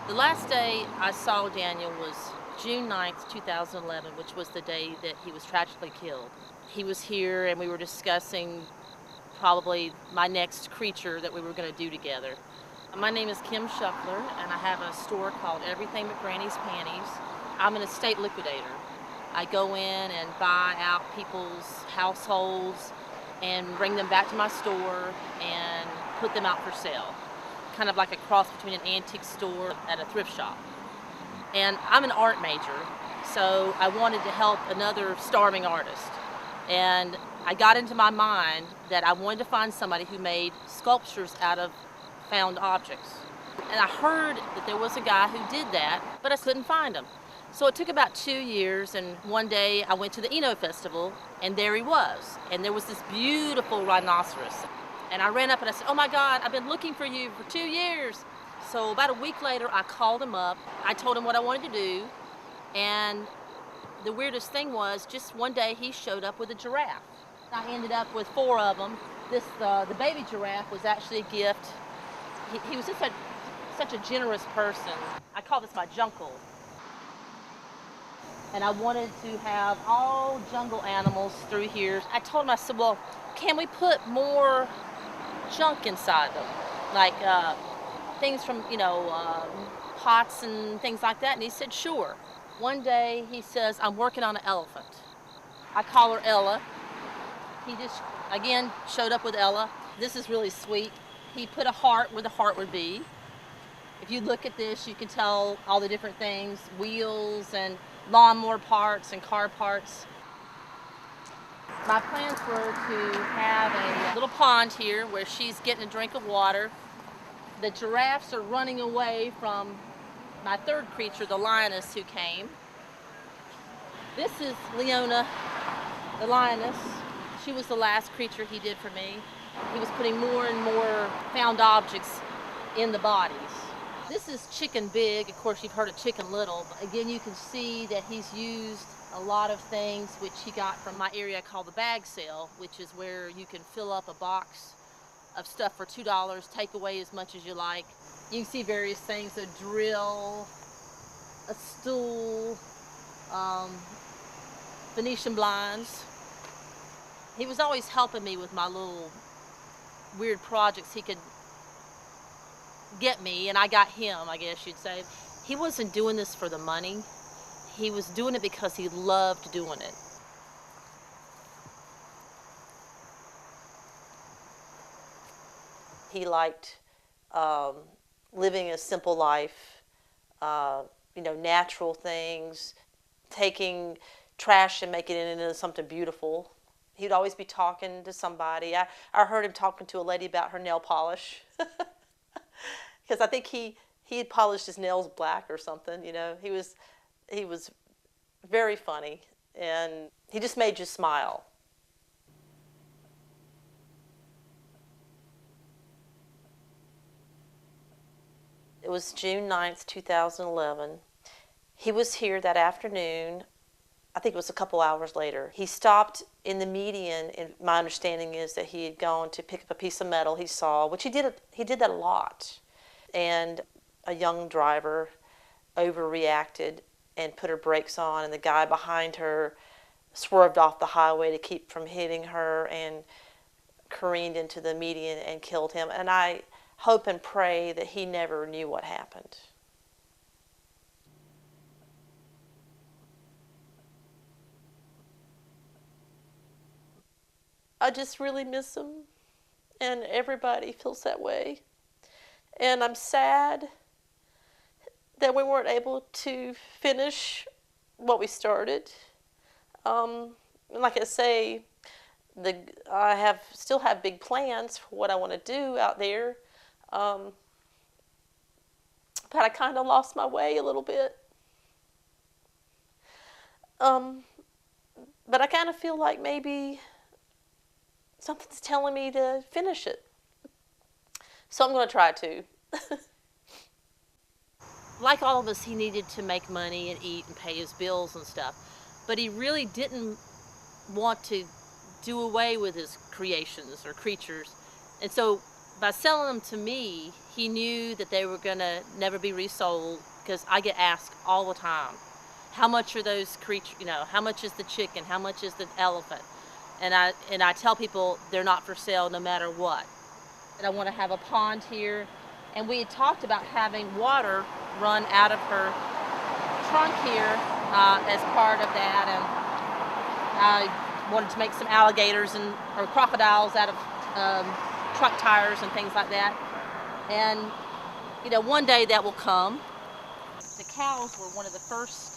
The last day I saw Daniel was June 9th, 2011, which was the day that he was tragically killed. He was here and we were discussing probably my next creature that we were going to do together. My name is Kim Shuffler and I have a store called Everything But Granny's Panties. I'm an estate liquidator. I go in and buy out people's households and bring them back to my store and put them out for sale. Kind of like a cross between an antique store and a thrift shop. And I'm an art major, so I wanted to help another starving artist. And I got into my mind that I wanted to find somebody who made sculptures out of found objects. And I heard that there was a guy who did that, but I couldn't find him. So it took about 2 years, and one day I went to the Eno Festival, and there he was. And there was this beautiful rhinoceros. And I ran up and I said, "Oh my God, I've been looking for you for 2 years." So about a week later, I called him up. I told him what I wanted to do. And the weirdest thing was, just one day he showed up with a giraffe. I ended up with 4 of them. The baby giraffe was actually a gift. He was just such a generous person. I call this my jungle. And I wanted to have all jungle animals through here. I told him, I said, "Well, can we put more junk inside them? Like things from, pots and things like that?" And he said, "Sure." One day he says, "I'm working on an elephant." I call her Ella. He just, again, showed up with Ella. This is really sweet. He put a heart where the heart would be. If you look at this, you can tell all the different things, wheels and lawnmower parts and car parts. My plans were to have a little pond here where she's getting a drink of water. The giraffes are running away from my third creature, the lioness, who came. This is Leona, the lioness. She was the last creature he did for me. He was putting more and more found objects in the bodies. This is Chicken Big. Of course, you've heard of Chicken Little. But again, you can see that he's used a lot of things which he got from my area called the bag sale, which is where you can fill up a box of stuff for $2, take away as much as you like. You can see various things, a drill, a stool, Venetian blinds. He was always helping me with my little weird projects he could get me, and I got him, I guess you'd say. He wasn't doing this for the money. He was doing it because he loved doing it. He liked living a simple life, natural things, taking trash and making it into something beautiful. He'd always be talking to somebody. I heard him talking to a lady about her nail polish. Because I think he had polished his nails black or something, He was very funny, and he just made you smile. It was June 9th, 2011. He was here that afternoon. I think it was a couple hours later. He stopped in the median, and my understanding is that he had gone to pick up a piece of metal he saw, which he did that a lot. And a young driver overreacted and put her brakes on, and the guy behind her swerved off the highway to keep from hitting her and careened into the median and killed him. And I hope and pray that he never knew what happened. I just really miss him, and everybody feels that way. And I'm sad that we weren't able to finish what we started. Like I say, I still have big plans for what I want to do out there, but I kind of lost my way a little bit. But I kind of feel like maybe something's telling me to finish it. So I'm going to try to. Like all of us, he needed to make money and eat and pay his bills and stuff. But he really didn't want to do away with his creations or creatures. And so by selling them to me, he knew that they were gonna never be resold, because I get asked all the time, how much are those creatures, how much is the chicken, how much is the elephant? And I tell people they're not for sale no matter what. And I want to have a pond here, and we had talked about having water run out of her trunk here as part of that, and I wanted to make some alligators or crocodiles out of truck tires and things like that. And one day that will come. The cows were one of the first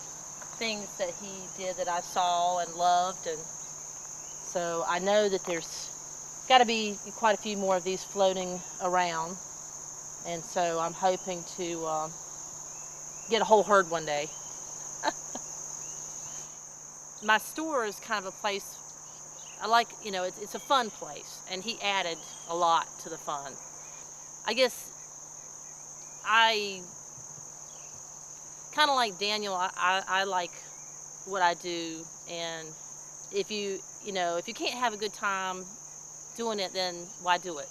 things that he did that I saw and loved, and so I know that there's got to be quite a few more of these floating around, and so I'm hoping to get a whole herd one day. My store is kind of a place I like, it's a fun place, and he added a lot to the fun. I guess I kind of like Daniel. I like what I do, and if you can't have a good time doing it, then why do it?